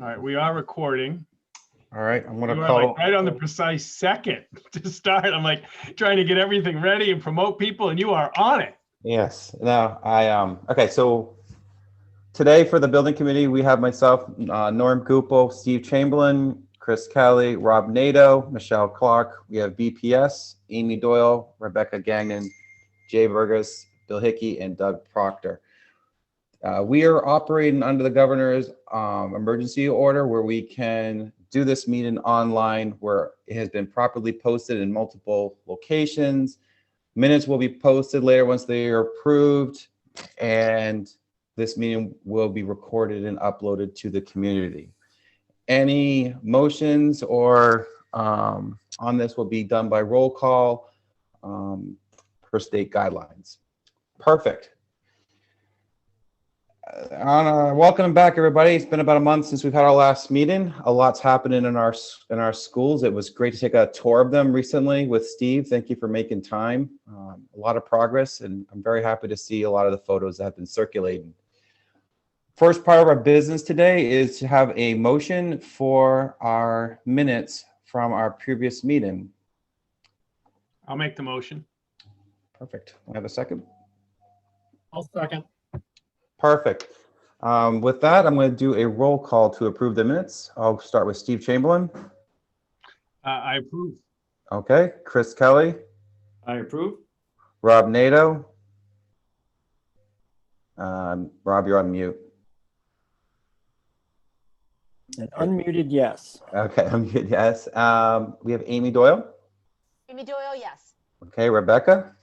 All right, we are recording. All right, I'm going You to are call. like right on the precise second to start. I'm like trying to get everything ready and promote people, and you are on it. Yes. No, okay, so today for the building committee, we have myself, Norm Gupel, Steve Chamberlain, Chris Kelly, Rob Nato, Michelle Clark. We have BPS, Amy Doyle, Rebecca Gagnon, Jay Burgess, Bill Hickey, and Doug Proctor. We are operating under the governor's emergency order where we can do this meeting online where it has been properly posted in multiple locations. Minutes will be posted later once they are approved, and this meeting will be recorded and uploaded to the community. Any motions or on this will be done by roll call per state guidelines. Perfect. Welcome back, everybody. It's been about a month since we've had our last meeting. A lot's happening in our schools. It was great to take a tour of them recently with Steve. Thank you for making time. A lot of progress, and I'm very happy to see a lot of the photos that have been circulating. First part of our business today is to have a motion for our minutes from our previous meeting. I'll make the motion. Perfect. I have a second. I'll second. Perfect. With that, I'm going to do a roll call to approve the minutes. I'll start with Steve Chamberlain. I approve. Okay. Chris Kelly. I approve. Rob Nato. Rob, you're on mute. An unmuted yes. Okay, I'm good. Yes. We have Amy Doyle. Amy Doyle, yes. Okay. Rebecca.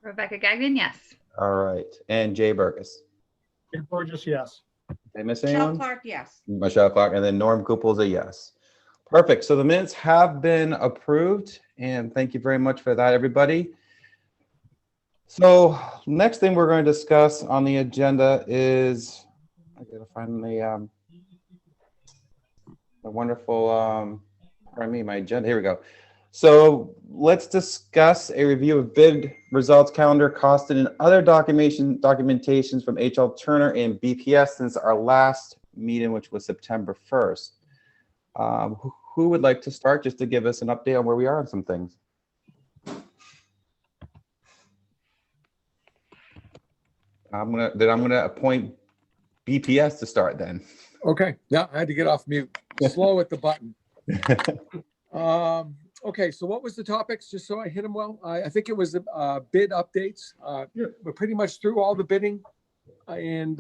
Rebecca Gagnon, yes. All right. And Jay Burgess. Jay Burgess, yes. Did I miss Michelle anyone? Clark, yes. Michelle Clark, and then Norm Gupel's a yes. Perfect. So the minutes have been approved, and thank you very much for that, everybody. So next thing we're going to discuss on the agenda is, I gotta find the wonderful, pardon me, my agenda. Here we go. So let's discuss a review of bid results, calendar, costing, and other documentations from HL Turner and BPS since our last meeting, which was September 1st. Who would like to start just to give us an update on where we are on some things? I'm gonna appoint BPS to start then. Okay, yeah, I had to get off mute. Slow at the button. Okay, so what was the topics, just so I hit them well? I think it was bid updates. We're pretty much through all the bidding. And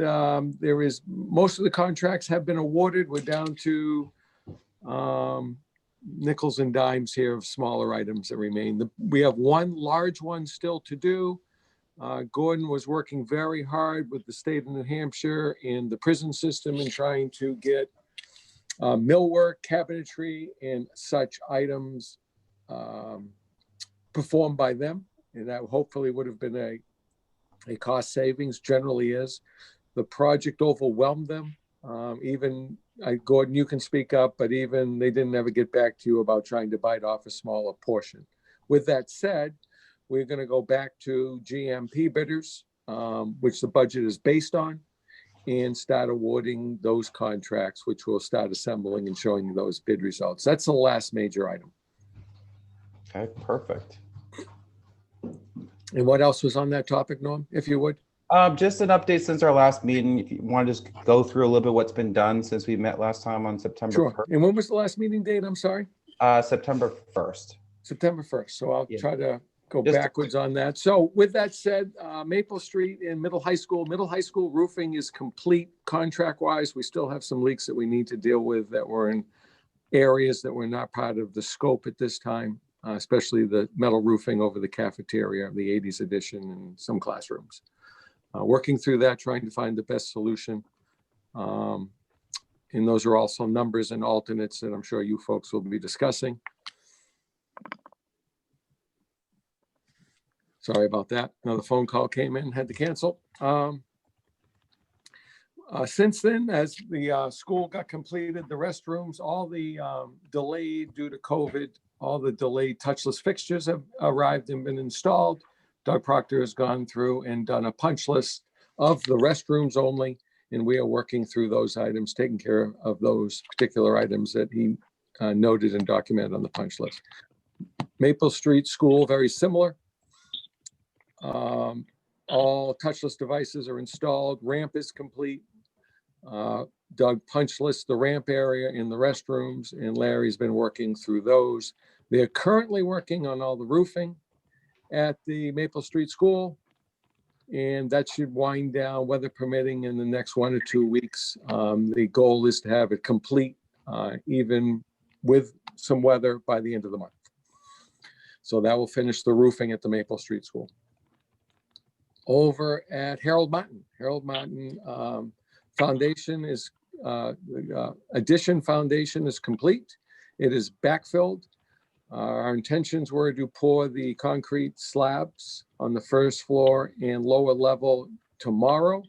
there is, most of the contracts have been awarded. We're down to nickels and dimes here of smaller items that remain. We have one large one still to do. Gordon was working very hard with the state of New Hampshire and the prison system in trying to get millwork, cabinetry, and such items performed by them, and that hopefully would have been a cost savings. Generally is. The project overwhelmed them. Gordon, you can speak up, but even they didn't ever get back to you about trying to bite off a smaller portion. With that said, we're going to go back to GMP bidders, which the budget is based on, and start awarding those contracts, which we'll start assembling and showing you those bid results. That's the last major item. Okay, perfect. And what else was on that topic, Norm, if you would? Just an update since our last meeting. If you want to just go through a little bit what's been done since we met last time on September 1st. And when was the last meeting date? I'm sorry. September 1st. September 1st. So I'll try to go Just backwards on that. So with that said, Maple Street and Middle High School roofing is complete contract wise. We still have some leaks that we need to deal with that were in areas that were not part of the scope at this time, especially the metal roofing over the cafeteria, the 80s edition, and some classrooms. Working through that, trying to find the best solution. And those are also numbers and alternates that I'm sure you folks will be discussing. Sorry about that. Another phone call came in, had to cancel. Since then, as the school got completed, the restrooms, all the delayed due to COVID, all the delayed touchless fixtures have arrived and been installed. Doug Proctor has gone through and done a punch list of the restrooms only And we are working through those items, taking care of those particular items that he noted and documented on the punch list. Maple Street School, very similar. All touchless devices are installed. Ramp is complete. Doug punch list the ramp area in the restrooms, and Larry's been working through those. They're currently working on all the roofing at the Maple Street School, and that should wind down, weather permitting, in the next 1 or 2 weeks. The goal is to have it complete, even with some weather, by the end of the month. So that will finish the roofing at the Maple Street School. Over at Harold Martin foundation is, addition foundation is complete. It is backfilled. Our intentions were to pour the concrete slabs on the first floor and lower level tomorrow.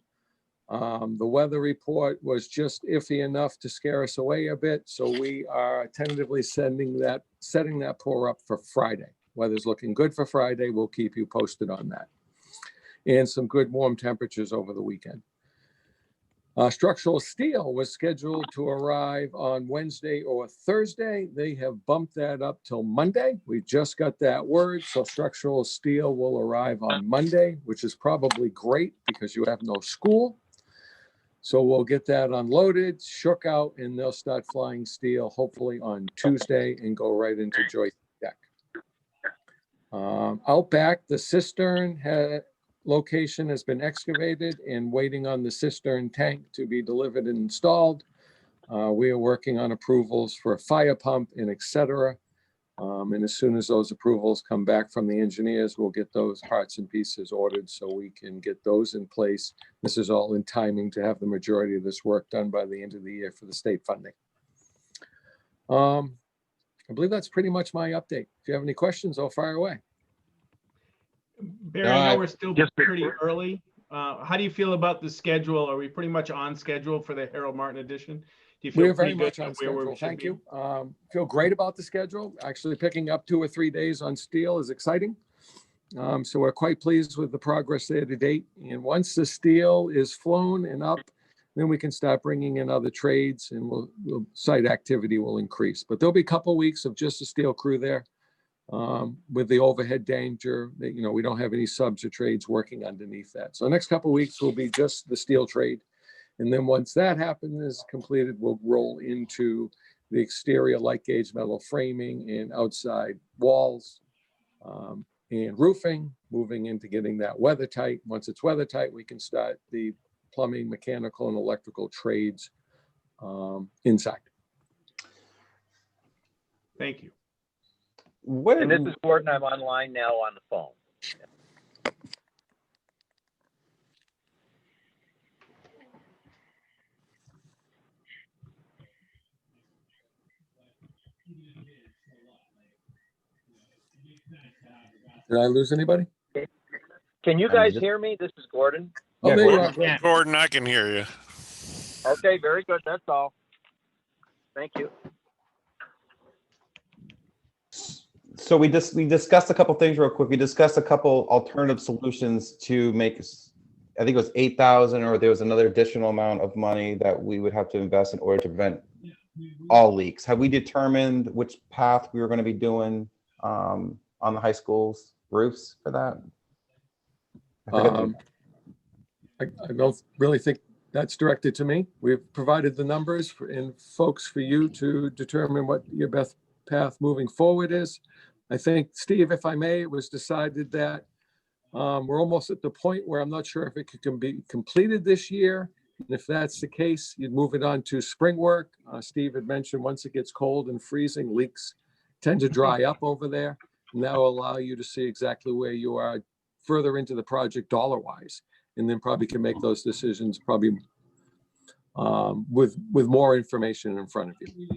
The weather report was just iffy enough to scare us away a bit, so we are tentatively setting that pour up for Friday. Weather's looking good for Friday. We'll keep you posted on that. And some good warm temperatures over the weekend. Structural steel was scheduled to arrive on Wednesday or Thursday. They have bumped that up till Monday. We just got that word. So structural steel will arrive on Monday, which is probably great because you have no school. So we'll get that unloaded, shook out, and they'll start flying steel hopefully on Tuesday and go right into joist deck. Out back, the cistern location has been excavated and waiting on the cistern tank to be delivered and installed. We are working on approvals for a fire pump and et cetera. And as soon as those approvals come back from the engineers, we'll get those parts and pieces ordered so we can get those in place. This is all in timing to have the majority of this work done by the end of the year for the state funding. I believe that's pretty much my update. If you have any questions, I'll fire away. Barry, I know we're still pretty early. How do you feel about the schedule? Are we pretty much on schedule for the Harold Martin edition? Do you feel We're very pretty much good on where we schedule. should Thank be? you. Feel great about the schedule. Actually picking up 2 or 3 days on steel is exciting. So we're quite pleased with the progress there to date. And once the steel is flown and up, then we can start bringing in other trades and site activity will increase. But there'll be a couple weeks of just a steel crew there. With the overhead danger that, we don't have any subs or trades working underneath that. So the next couple of weeks will be just the steel trade. And then once that happens, is completed, we'll roll into the exterior light gauge metal framing and outside walls and roofing, moving into getting that weather tight. Once it's weather tight, we can start the plumbing, mechanical, and electrical trades inside. Thank you. And this is Gordon. I'm online now on the phone. Did I lose anybody? Can you guys hear me? This is Gordon. Oh, Yeah, there you Gordon. are. Gordon, I can hear you. Okay, very good. That's all. Thank you. So we discussed a couple things real quick. We discussed a couple alternative solutions to make, I think it was 8,000, or there was another additional amount of money that we would have to invest in order to prevent all leaks. Have we determined which path we were going to be doing on the high school's roofs for that? I don't really think that's directed to me. We've provided the numbers and folks for you to determine what your best path moving forward is. I think, Steve, if I may, it was decided that we're almost at the point where I'm not sure if it can be completed this year. And if that's the case, you'd move it on to spring work. Steve had mentioned once it gets cold and freezing, leaks tend to dry up over there. And that will allow you to see exactly where you are further into the project dollar-wise, and then probably can make those decisions probably with more information in front of you.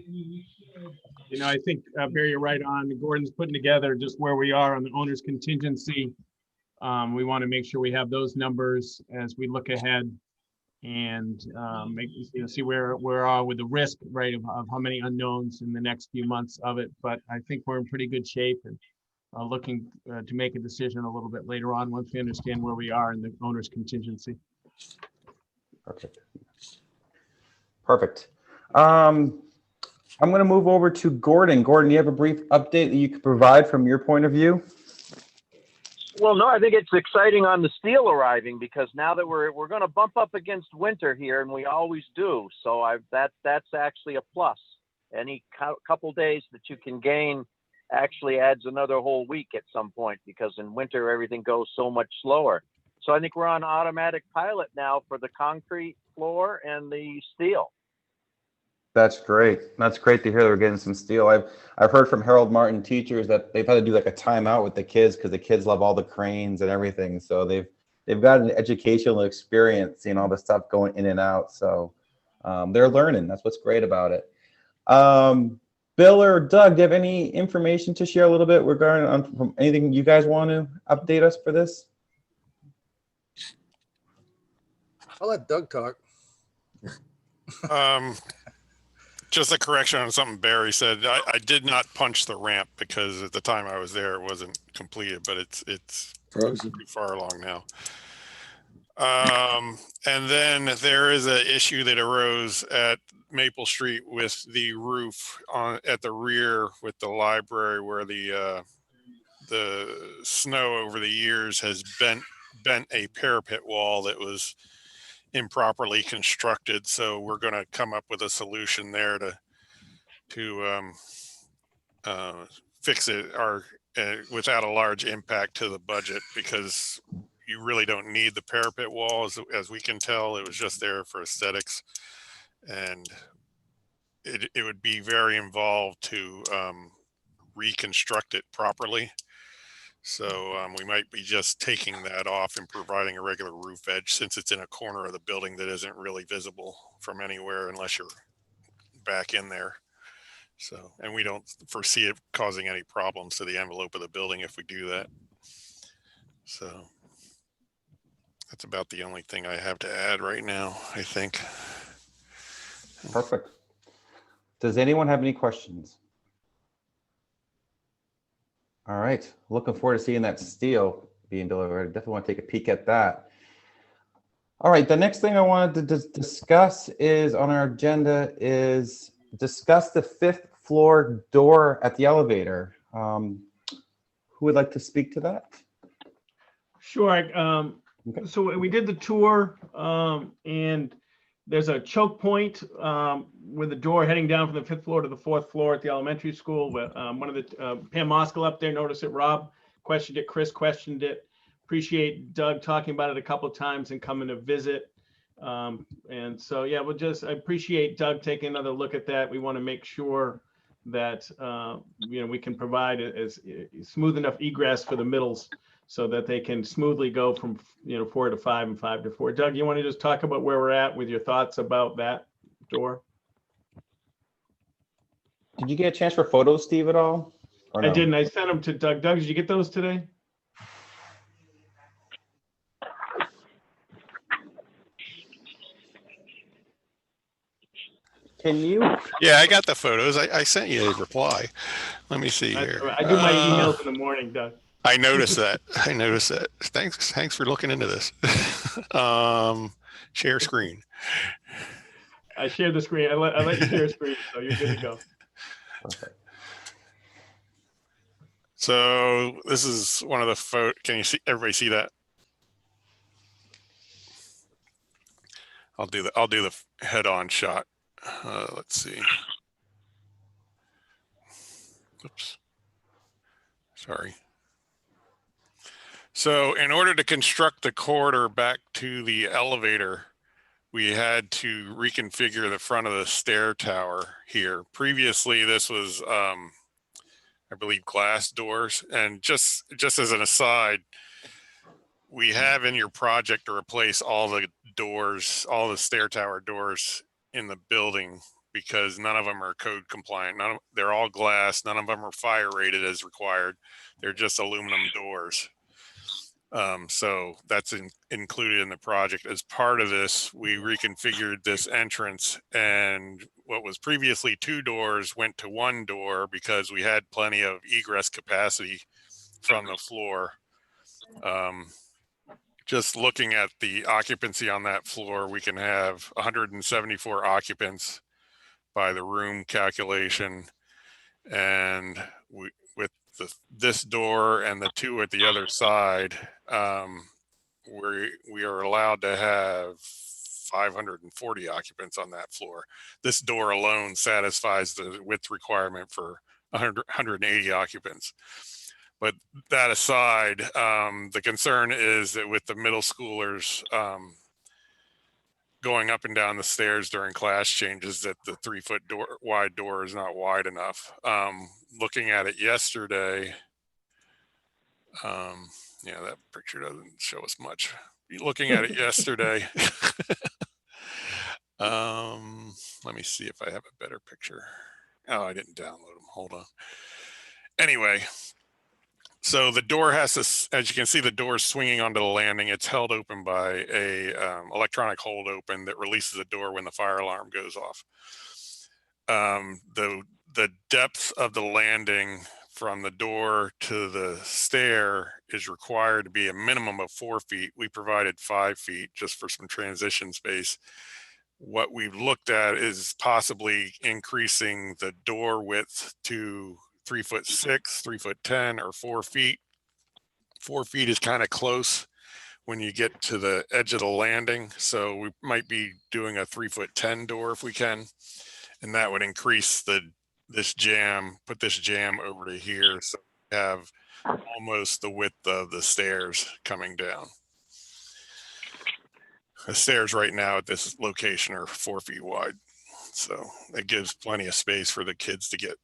I think, Barry, you're right on. Gordon's putting together just where we are on the owner's contingency. We want to make sure we have those numbers as we look ahead and see where we are with the risk, right, of how many unknowns in the next few months of it. But I think we're in pretty good shape and looking to make a decision a little bit later on once we understand where we are in the owner's contingency. Perfect. Perfect. I'm going to move over to Gordon. Gordon, you have a brief update that you could provide from your point of view? Well, no, I think it's exciting on the steel arriving because now that we're going to bump up against winter here, and we always do. So that's actually a plus. Any couple days that you can gain actually adds another whole week at some point because in winter everything goes so much slower. So I think we're on automatic pilot now for the concrete floor and the steel. That's great. That's great to hear that we're getting some steel. I've heard from Harold Martin teachers that they've had to do like a timeout with the kids because the kids love all the cranes and everything. So they've got an educational experience seeing all the stuff going in and out. So they're learning. That's what's great about it. Bill or Doug, do you have any information to share a little bit regarding from anything you guys want to update us for this? I'll let Doug talk. Just a correction on something Barry said. I did not punch the ramp because at the time I was there, it wasn't completed, but it's Frozen. pretty far along now. And then there is an issue that arose at Maple Street with the roof at the rear with the library where the snow over the years has bent a parapet wall that was improperly constructed. So we're going to come up with a solution there to fix it without a large impact to the budget, because you really don't need the parapet wall as we can tell. It was just there for aesthetics, and it would be very involved to reconstruct it properly. So we might be just taking that off and providing a regular roof edge since it's in a corner of the building that isn't really visible from anywhere unless you're back in there. So, and we don't foresee it causing any problems to the envelope of the building if we do that. So that's about the only thing I have to add right now, I think. Perfect. Does anyone have any questions? All right, looking forward to seeing that steel being delivered. Definitely want to take a peek at that. All right, the next thing I wanted to discuss is on our agenda is discuss the 5th floor door at the elevator. Who would like to speak to that? Sure. Okay. So we did the tour, and there's a choke point with the door heading down from the 5th floor to the 4th floor at the elementary school. One of the Pam Moskal up there noticed it. Rob questioned it. Chris questioned it. Appreciate Doug talking about it a couple of times and coming to visit. And so, yeah, I appreciate Doug taking another look at that. We want to make sure that we can provide as smooth enough egress for the middles so that they can smoothly go from 4 to 5 and 5 to 4. Doug, you want to just talk about where we're at with your thoughts about that door? Did you get a chance for photos, Steve, at all? Or I no? didn't. I sent them to Doug. Doug, did you get those today? Can you? Yeah, I got the photos. I sent you a reply. Let me see here. I do my emails in the morning, Doug. I noticed that. Thanks for looking into this. Share screen. I shared the screen. I let you share a screen, so you're good to go. Perfect. So this is one of the photos. Can you see? Everybody see that? I'll do the head-on shot. Let's see. Oops. Sorry. So in order to construct the corridor back to the elevator, we had to reconfigure the front of the stair tower here. Previously, this was, I believe, glass doors. And just as an aside, we have in your project to replace all the doors, all the stair tower doors in the building, because none of them are code compliant. They're all glass. None of them are fire rated as required. They're just aluminum doors. So that's included in the project. As part of this, we reconfigured this entrance, and what was previously 2 doors went to 1 door because we had plenty of egress capacity from the floor. just looking at the occupancy on that floor, we can have 174 occupants by the room calculation. And with this door and the two at the other side, we are allowed to have 540 occupants on that floor. This door alone satisfies the width requirement for 180 occupants. But that aside, the concern is that with the middle schoolers going up and down the stairs during class changes, that the 3-foot wide door is not wide enough. Looking at it yesterday, yeah, that picture doesn't show us much. Looking at it yesterday, let me see if I have a better picture. Oh, I didn't download them. Hold on. Anyway, so the door has to, as you can see, the door is swinging onto the landing. It's held open by a electronic hold open that releases the door when the fire alarm goes off. The depth of the landing from the door to the stair is required to be a minimum of 4 feet. We provided 5 feet just for some transition space. What we've looked at is possibly increasing the door width to 3'6", 3'10", or 4 feet. 4 feet is kind of close when you get to the edge of the landing. So we might be doing a 3'10" door if we can. And that would increase this jamb, put this jamb over to here. So we have almost the width of the stairs coming down. The stairs right now at this location are 4 feet wide. So it gives plenty of space for the kids to get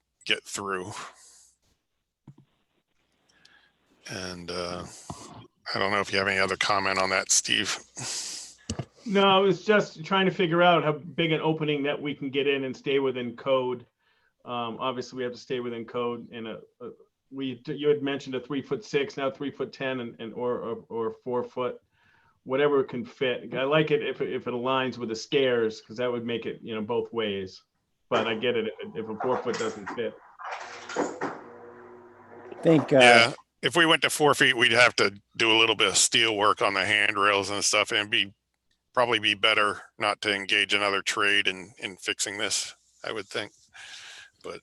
through. And I don't know if you have any other comment on that, Steve. No, I was just trying to figure out how big an opening that we can get in and stay within code. Obviously, we have to stay within code. And you had mentioned a 3'6", now 3'10", and or 4 foot, whatever it can fit. I like it if it aligns with the stairs, because that would make it, you know, both ways. But I get it if a 4 foot doesn't fit. I think, Yeah, if we went to 4 feet, we'd have to do a little bit of steel work on the handrails and stuff, and probably be better not to engage another trade in fixing this, I would think. But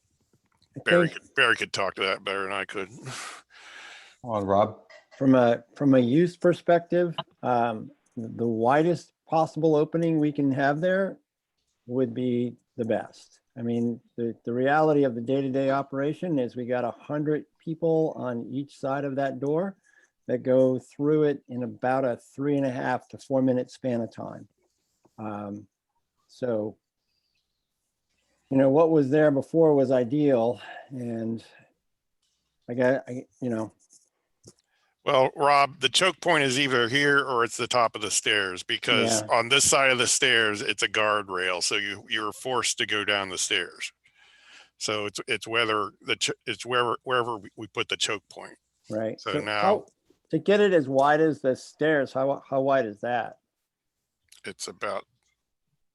Barry could talk to that better than I could. Come on, Rob. from a use perspective, the widest possible opening we can have there would be the best. I mean, the reality of the day-to-day operation is we got 100 people on each side of that door that go through it in about a 3.5 to 4 minute span of time. So, you know, what was there before was ideal, and Well, Rob, the choke point is either here or it's the top of the stairs, because on this side of the stairs, it's a guardrail. So you're forced to go down the stairs. So it's whether it's wherever we put the choke point. right. So now to get it as wide as the stairs, how wide is that? it's about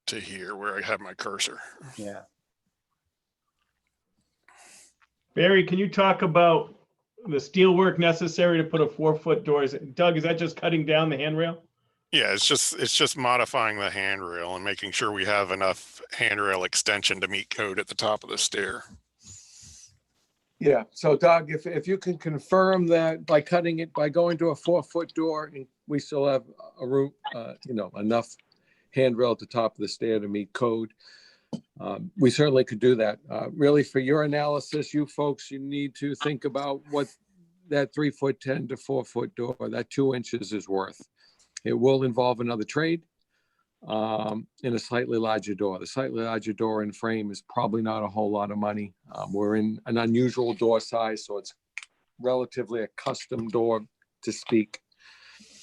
to here where I have my cursor. Yeah. Barry, can you talk about the steel work necessary to put a 4 foot door? Doug, is that just cutting down the handrail? Yeah, it's just modifying the handrail and making sure we have enough handrail extension to meet code at the top of the stair. Yeah, so Doug, if you can confirm that by going to a 4 foot door, we still have a room, enough handrail at the top of the stair to meet code. We certainly could do that. Really, for your analysis, you folks, you need to think about what that 3'10" to 4 foot door, that 2 inches is worth. It will involve another trade in a slightly larger door. The slightly larger door and frame is probably not a whole lot of money. We're in an unusual door size, so it's relatively a custom door to speak.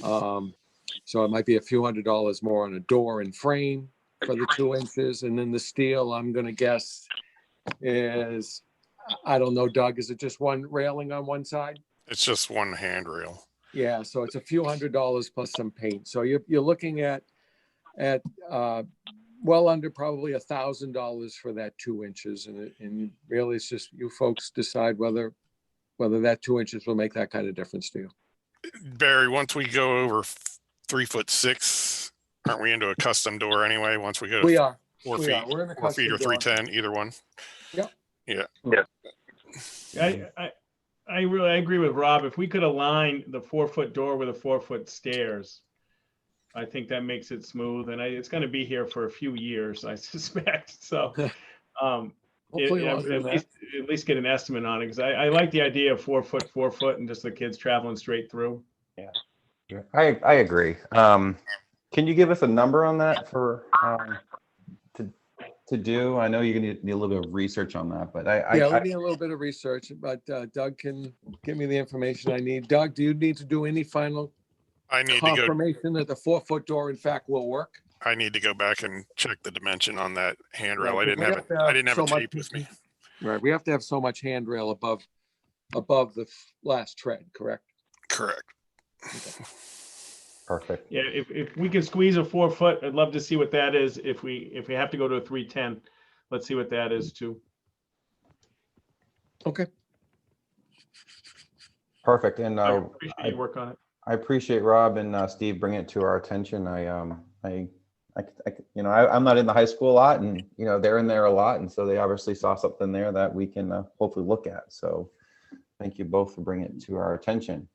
So it might be a few $100s more on a door and frame for the 2 inches. And then the steel, I'm going to guess, is, I don't know, Doug, is it just one railing on one side? It's just one handrail. Yeah, so it's a few $100s plus some paint. So you're looking at well under probably $1,000 for that 2 inches. And really, it's just you folks decide whether that 2 inches will make that kind of difference to you. Barry, once we go over 3'6". Aren't we into a custom door anyway? Once we go We to are. 4 We feet, are. We're in the 4 feet custom or door. 310, either one. Yep. Yeah. I really agree with Rob. If we could align the 4-foot door with the 4-foot stairs, I think that makes it smooth, and it's going to be here for a few years, I suspect. So, Hopefully longer than that. at least get an estimate on it, because I like the idea of 4-foot, and just the kids traveling straight through. I agree. Can you give us a number on that for to do? I know you're gonna need a little bit of research on that, but Yeah, we need a little bit of research, but Doug can give me the information I need. Doug, do you need to do any final I need to go. confirmation that the 4-foot door in fact will work? I need to go back and check the dimension on that handrail. Right, I didn't we have have it. to I have didn't have so a much- tape with me. Right, we have to have so much handrail above the last tread, correct? Correct. perfect. Yeah, if we can squeeze a 4-foot, I'd love to see what that is. If we have to go to a 310, let's see what that is too. Okay. Perfect. And I appreciate your work on it. I appreciate Rob and Steve bringing it to our attention. I'm not in the high school a lot, and they're in there a lot, and so they obviously saw something there that we can hopefully look at. So, thank you both for bringing it to our attention.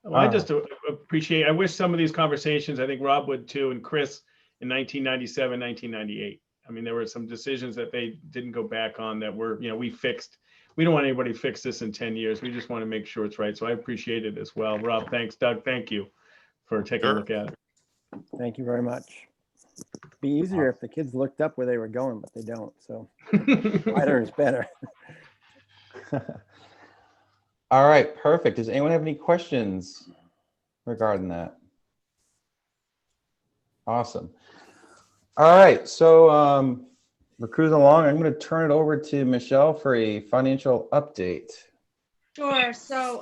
Well, I just appreciate. I wish some of these conversations. I think Rob would too, and Chris in 1997, 1998. I mean, there were some decisions that they didn't go back on that were, we fixed. We don't want anybody to fix this in 10 years. We just want to make sure it's right. So I appreciate it as well. Rob, thanks. Doug, thank you for taking a look at it. Thank you very much. It'd be easier if the kids looked up where they were going, but they don't. So wider is better. All right, perfect. Does anyone have any questions regarding that? Awesome. All right, so we're cruising along. I'm going to turn it over to Michelle for a financial update. Sure. So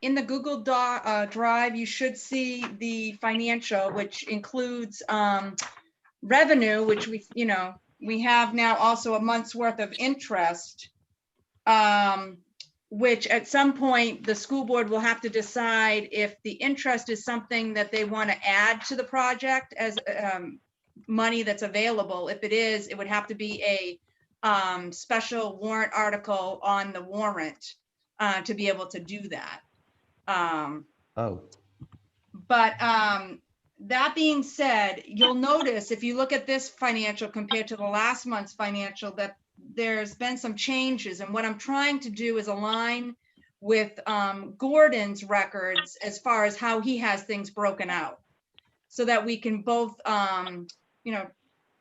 in the Google Drive, you should see the financial, which includes revenue, which we have now also a month's worth of interest, which at some point the school board will have to decide if the interest is something that they want to add to the project as money that's available. If it is, it would have to be a special warrant article on the warrant to be able to do that. But that being said, you'll notice if you look at this financial compared to the last month's financial that there's been some changes. And what I'm trying to do is align with Gordon's records as far as how he has things broken out, so that we can both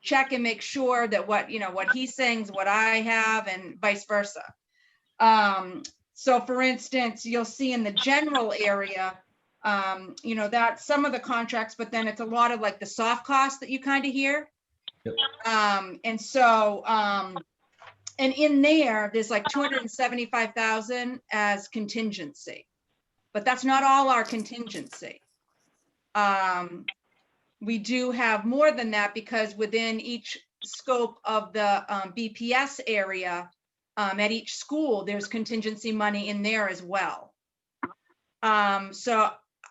check and make sure that what he's saying is what I have and vice versa. So for instance, you'll see in the general area, that some of the contracts, but then it's a lot of like the soft costs that you kind of hear. Yep. And so, and in there's like 275,000 as contingency, but that's not all our contingency. We do have more than that because within each scope of the BPS area, at each school, there's contingency money in there as well. So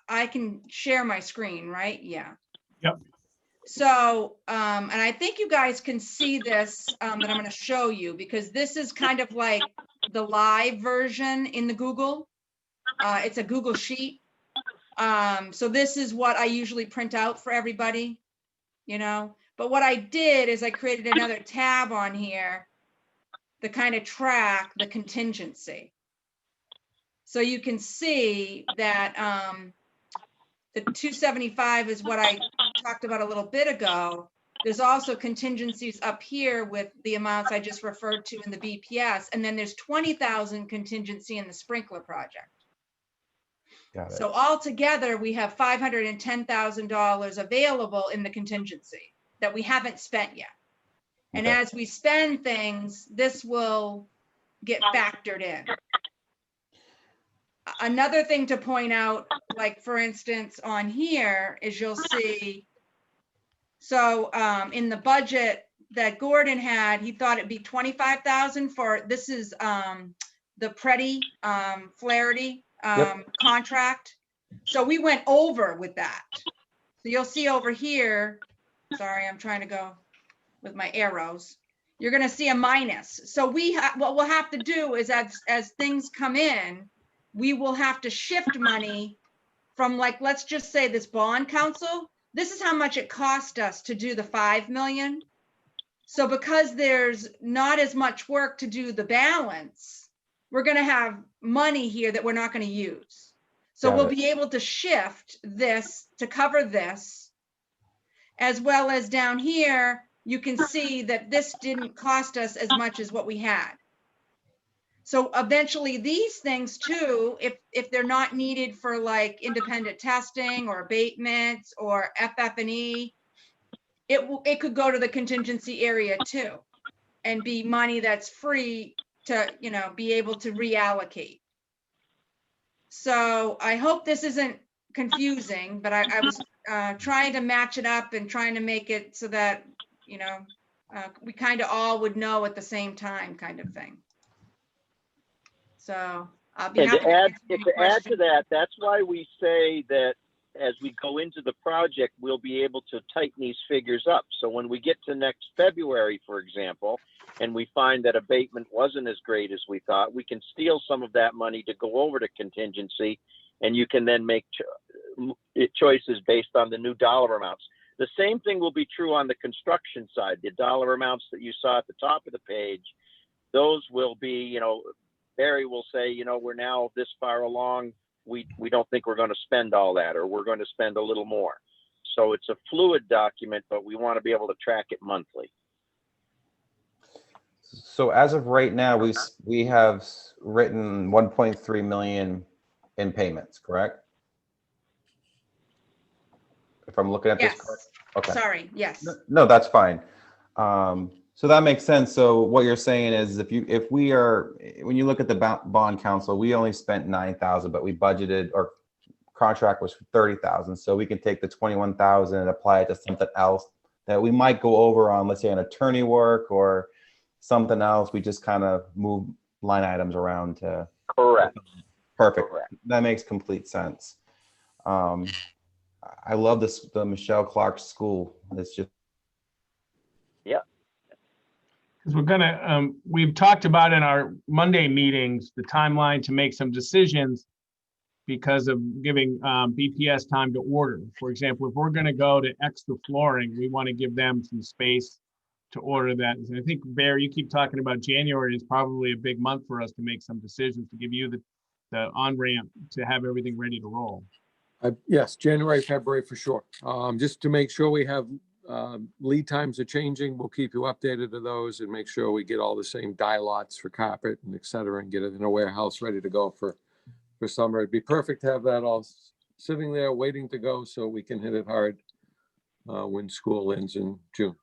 I can share my screen, right? Yeah. Yep. So, and I think you guys can see this that I'm going to show you, because this is kind of like the live version in the Google. It's a Google sheet. So this is what I usually print out for everybody, but what I did is I created another tab on here to kind of track the contingency. So you can see that the 275 is what I talked about a little bit ago. There's also contingencies up here with the amounts I just referred to in the BPS. And then there's 20,000 contingency in the sprinkler project. Got it. So altogether, we have $510,000 available in the contingency that we haven't spent yet. And Okay. as we spend things, this will get factored in. Another thing to point out, like for instance, on here is you'll see, so in the budget that Gordon had, he thought it'd be 25,000 for, this is the Preddy Flaherty Yep. contract. So we went over with that. So you'll see over here, sorry, I'm trying to go with my arrows. You're gonna see a minus. So what we'll have to do is as things come in, we will have to shift money from, like, let's just say this bond council, this is how much it cost us to do the 5 million. So because there's not as much work to do the balance, we're gonna have money here that we're not gonna use. So Got we'll it. be able to shift this to cover this, as well as down here, you can see that this didn't cost us as much as what we had. So eventually these things too, if they're not needed for like independent testing or abatements or FF&E, it could go to the contingency area too, and be money that's free to, be able to reallocate. So I hope this isn't confusing, but I was trying to match it up and trying to make it so that, we kind of all would know at the same time, kind of thing. So I'll be And happy to add answer any to questions. that, that's why we say that as we go into the project, we'll be able to tighten these figures up. So when we get to next February, for example, and we find that abatement wasn't as great as we thought, we can steal some of that money to go over to contingency, and you can then make choices based on the new dollar amounts. The same thing will be true on the construction side. The dollar amounts that you saw at the top of the page, those will be, Barry will say, we're now this far along. We don't think we're going to spend all that, or we're going to spend a little more. So it's a fluid document, but we want to be able to track it monthly. So as of right now, we have written 1.3 million in payments, correct? If I'm looking at this Yes. correct. Okay. Sorry. Yes. No, that's fine. So that makes sense. So what you're saying is when you look at the bond council, we only spent 9,000, but we budgeted, or contract was for 30,000. So we can take the 21,000 and apply it to something else that we might go over on, let's say an attorney work or something else. We just kind of move line items around to. Correct. Perfect. Correct. That makes complete sense. I love this, the Michelle Clark School. It's just. Yeah. Because we've talked about in our Monday meetings, the timeline to make some decisions because of giving BPS time to order. For example, if we're going to go to extra flooring, we want to give them some space to order that. And I think, Bear, you keep talking about January is probably a big month for us to make some decisions, to give you the on-ramp to have everything ready to roll. Yes, January, February for sure. Just to make sure we have lead times are changing. We'll keep you updated to those and make sure we get all the same dye lots for carpet and et cetera, and get it in a warehouse ready to go for summer. It'd be perfect to have that all sitting there waiting to go so we can hit it hard when school ends in June.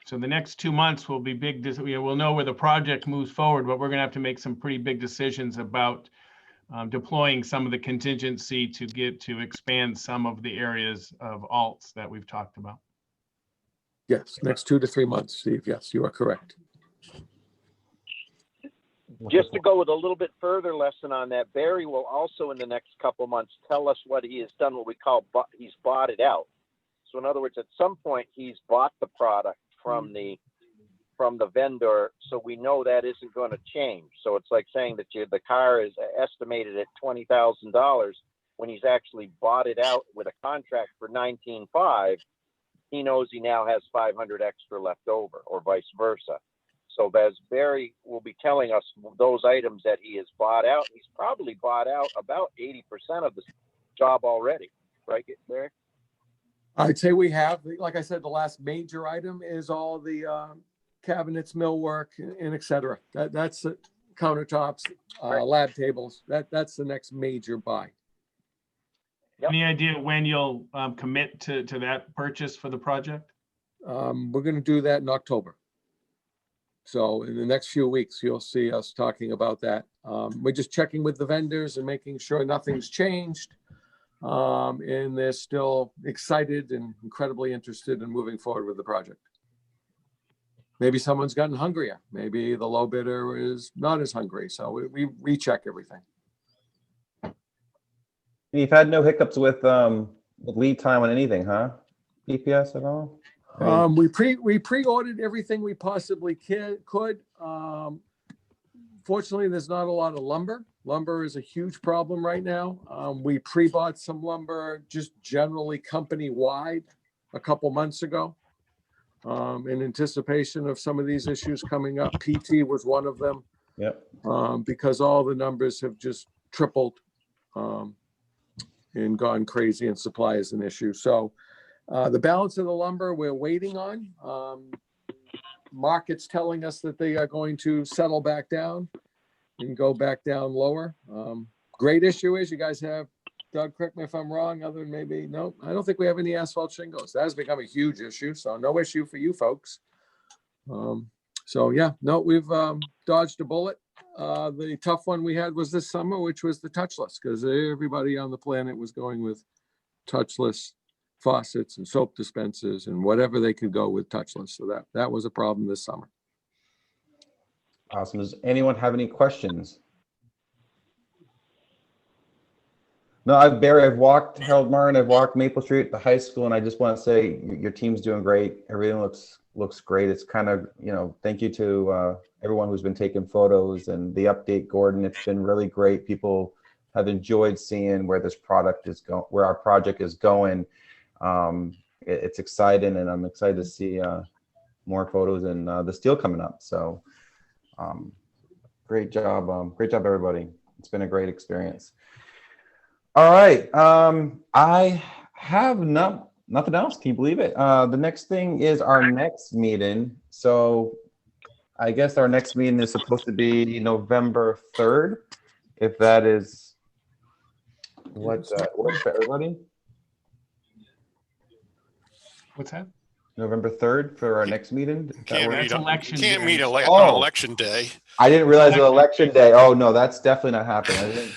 So the next 2 months will be big. We'll know where the project moves forward, but we're going to have to make some pretty big decisions about deploying some of the contingency to expand some of the areas of alts that we've talked about. Yes, next 2 to 3 months, Steve. Yes, you are correct. Just to go with a little bit further lesson on that, Barry will also in the next couple months tell us what he has done, what we call he's bought it out. So in other words, at some point he's bought the product from the vendor, so we know that isn't going to change. So it's like saying that the car is estimated at $20,000 when he's actually bought it out with a contract for $19,500. He knows he now has 500 extra left over, or vice versa. So as Barry will be telling us those items that he has bought out, he's probably bought out about 80% of the job already, right, Barry? I'd say we have, like I said, the last major item is all the cabinets, millwork, and et cetera. That's the countertops, lab tables. That's the next major buy. Yep. Any idea when you'll commit to that purchase for the project? We're going to do that in October. So in the next few weeks, you'll see us talking about that. We're just checking with the vendors and making sure nothing's changed. And they're still excited and incredibly interested in moving forward with the project. Maybe someone's gotten hungrier. Maybe the low bidder is not as hungry. So we recheck everything. You've had no hiccups with lead time on anything, huh? EPS at all? I mean, We pre-ordered everything we possibly could. Fortunately, there's not a lot of lumber. Lumber is a huge problem right now. We pre-bought some lumber just generally company-wide a couple months ago in anticipation of some of these issues coming up. PT was one of them. Yep. Because all the numbers have just tripled and gone crazy, and supply is an issue. So the balance of the lumber we're waiting on. Market's telling us that they are going to settle back down and go back down lower. Great issue is you guys have, Doug, correct me if I'm wrong, other than maybe, no, I don't think we have any asphalt shingles. That has become a huge issue, so no issue for you folks. So yeah, no, we've dodged a bullet. The tough one we had was this summer, which was the touchless, because everybody on the planet was going with touchless faucets and soap dispensers and whatever they could go with touchless. So that was a problem this summer. Awesome. Does anyone have any questions? No, Barry, I've walked Harold Martin, I've walked Maple Street, the high school, and I just want to say your team's doing great. Everything looks great. It's kind of, thank you to everyone who's been taking photos and the update, Gordon. It's been really great. People have enjoyed seeing where this product is going, where our project is going. It's exciting, and I'm excited to see more photos and the steel coming up. So great job, everybody. It's been a great experience. All right, I have nothing else. Can you believe it? The next thing is our next meeting. So I guess our next meeting is supposed to be November 3rd. If that is what works for everybody. What's that? November 3rd for our next meeting. That's election Can't day. meet on election day. I didn't realize it was election day. Oh no, that's definitely not happening.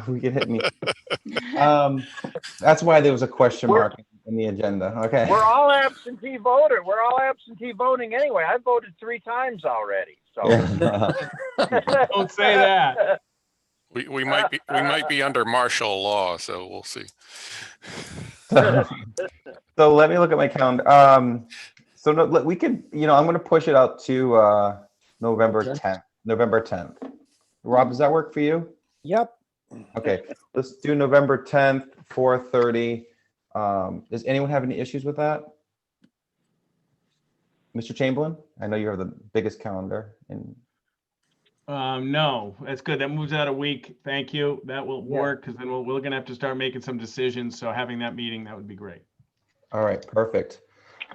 We can hit me. That's why there was a question mark in the agenda. Okay. We're all absentee voter. We're all absentee voting anyway. I voted 3 times already. So Don't say that. We might be under martial law, so we'll see. So let me look at my calendar. So no, we could, I'm going to push it out to November 10th. November 10th. Rob, does that work for you? Yep. Okay, let's do November 10th, 4:30. Does anyone have any issues with that? Mr. Chamberlain, I know you have the biggest calendar. No, that's good. That moves out a week. Thank you. That will work, because then we're going to have to start making some decisions. So having that meeting, that would be great. All right, perfect.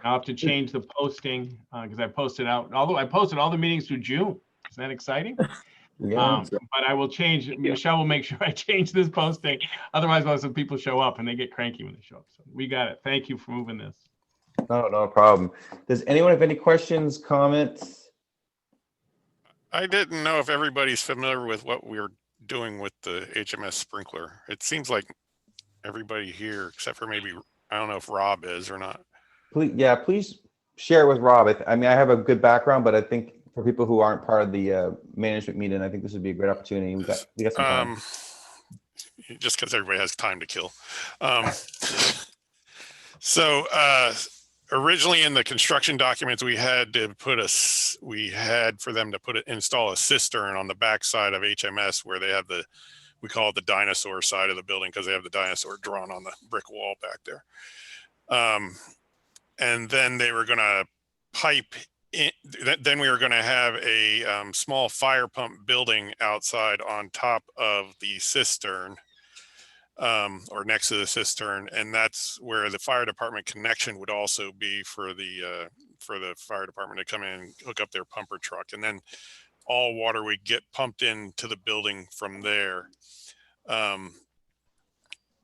I'll have to change the posting because I posted out, although I posted all the meetings through June. Isn't that exciting? Yeah. But I will change. Michelle will make sure I change this posting. Otherwise, I'll have some people show up and they get cranky when they show up. So we got it. Thank you for moving this. No problem. Does anyone have any questions, comments? I didn't know if everybody's familiar with what we're doing with the HMS sprinkler. It seems like everybody here, except for maybe, I don't know if Rob is or not. Please share with Rob. I mean, I have a good background, but I think for people who aren't part of the management meeting, I think this would be a great opportunity. We got some time. Just because everybody has time to kill. So originally in the construction documents, we had for them to install a cistern on the backside of HMS where they have we call it the dinosaur side of the building because they have the dinosaur drawn on the brick wall back there. And then they were going to pipe in, then we were going to have a small fire pump building outside on top of the cistern. Or next to the cistern, and that's where the fire department connection would also be for the fire department to come in and hook up their pumper truck, and then all water would get pumped into the building from there.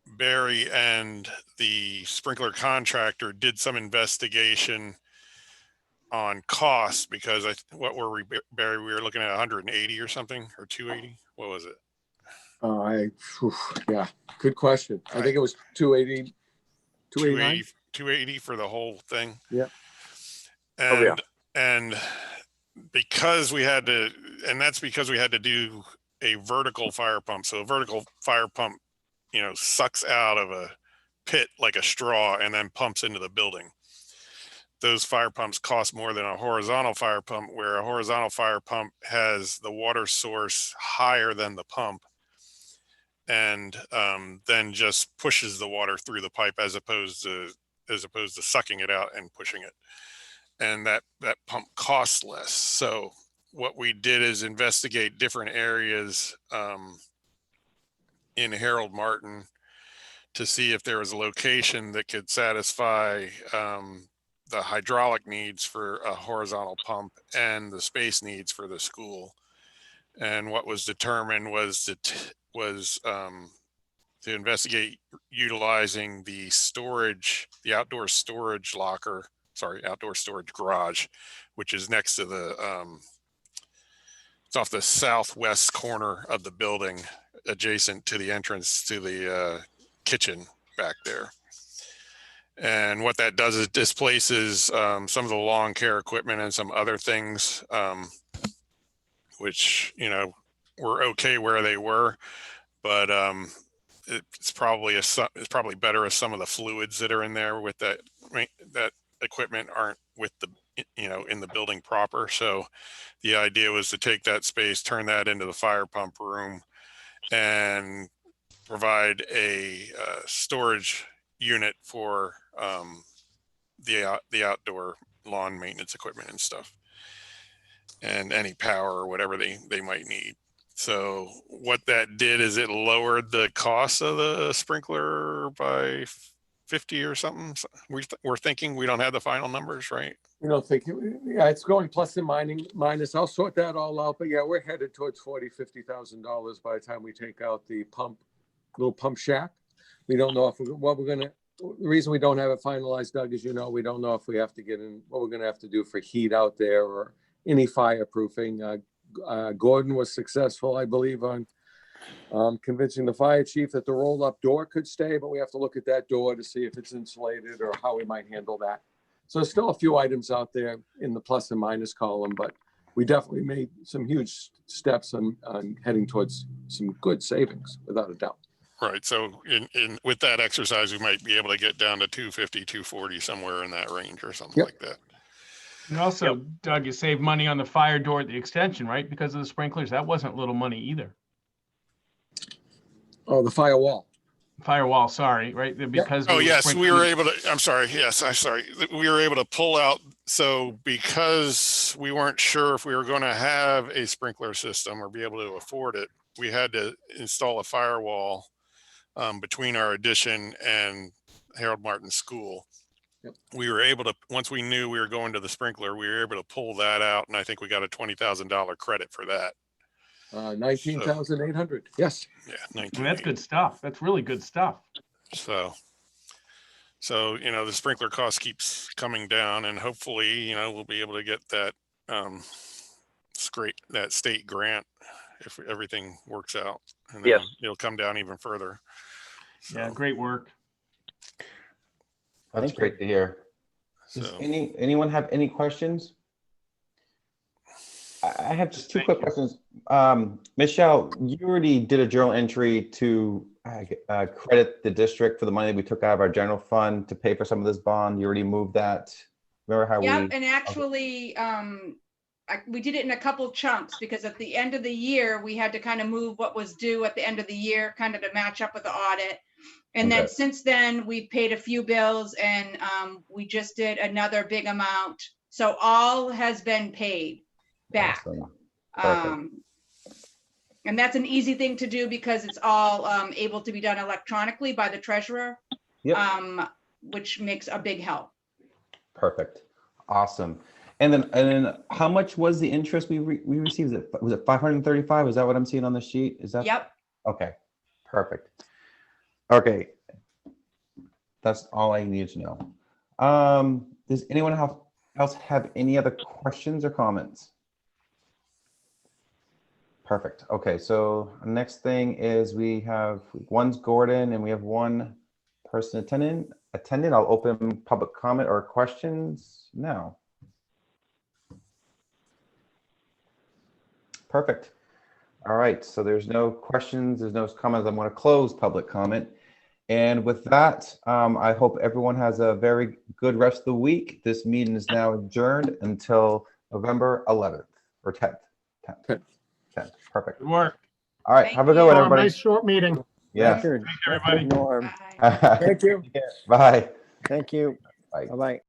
Barry and the sprinkler contractor did some investigation on costs because Barry? We were looking at 180 or something, or 280. What was it? Yeah, good question. I think it was 280, 280 for the whole thing. Yeah. And because we had to, and that's because we had to do a vertical fire pump. So a vertical fire pump, sucks out of a pit like a straw and then pumps into the building. Those fire pumps cost more than a horizontal fire pump, where a horizontal fire pump has the water source higher than the pump and then just pushes the water through the pipe as opposed to sucking it out and pushing it. And that pump costs less. So what we did is investigate different areas in Harold Martin to see if there was a location that could satisfy the hydraulic needs for a horizontal pump and the space needs for the school. And what was determined was to investigate utilizing the outdoor storage garage, which is next to it's off the southwest corner of the building, adjacent to the entrance to the kitchen back there. And what that does is displaces some of the lawn care equipment and some other things, which, were okay where they were, but it's probably better if some of the fluids that are in there with that equipment aren't with the, in the building proper. So the idea was to take that space, turn that into the fire pump room, and provide a storage unit for the outdoor lawn maintenance equipment and stuff, and any power or whatever they might need. So what that did is it lowered the cost of the sprinkler by 50 or something. We're thinking, we don't have the final numbers, right? Yeah, it's going plus and minus. I'll sort that all out, but yeah, we're headed towards $40,000-$50,000 by the time we take out the little pump shack. We don't know the reason we don't have it finalized, Doug, is, we don't know if we have to get in, what we're going to have to do for heat out there or any fireproofing. Gordon was successful, I believe, on convincing the fire chief that the roll-up door could stay, but we have to look at that door to see if it's insulated or how we might handle that. So there's still a few items out there in the plus and minus column, but we definitely made some huge steps on heading towards some good savings, without a doubt. Right. So with that exercise, we might be able to get down to 250, 240, somewhere in that range or something like that. And also, Doug, you save money on the fire door at the extension, right? Because of the sprinklers. That wasn't little money either. Oh, the firewall. Firewall, sorry, right? Because we were able to, we were able to pull out. So because we weren't sure if we were going to have a sprinkler system or be able to afford it, we had to install a firewall between our addition and Harold Martin School. We were able to, once we knew we were going to the sprinkler, we were able to pull that out, and I think we got a $20,000 credit for that. 19,800. Yes. Yeah, that's good stuff. That's really good stuff. So the sprinkler cost keeps coming down, and hopefully, we'll be able to get that that state grant if everything works out, and then it'll come down even further. So. Yeah, great work. That's great to hear. Does anyone have any questions? I have just two quick questions. Michelle, you already did a journal entry to credit the district for the money we took out of our general fund to pay for some of this bond. You already moved that. Remember how and actually, we did it in a couple chunks, because at the end of the year, we had to kind of move what was due at the end of the year, kind of to match up with the audit. And then since then, we've paid a few bills, and we just did another big amount. So all has been paid back. Awesome. And that's an easy thing to do because it's all able to be done electronically by the treasurer, which makes a big help. Perfect. Awesome. And then how much was the interest we received? Was it 535? Is that what I'm seeing on the sheet? Is that? Yep. Okay. Perfect. Okay. That's all I need to know. Does anyone else have any other questions or comments? Perfect. Okay. So next thing is one's Gordon and we have one person attending. I'll open public comment or questions now. Perfect. All right, so there's no questions, there's no comments. I'm going to close public comment. And with that, I hope everyone has a very good rest of the week. This meeting is now adjourned until November 11th or 10th. 10th. 10th. Perfect. Good work. All right, Thank have a good you. one, Oh, everybody. nice short meeting. Yeah. Record. everybody. Norm. Bye. Thank you. Bye. Thank you. Bye. Bye-bye.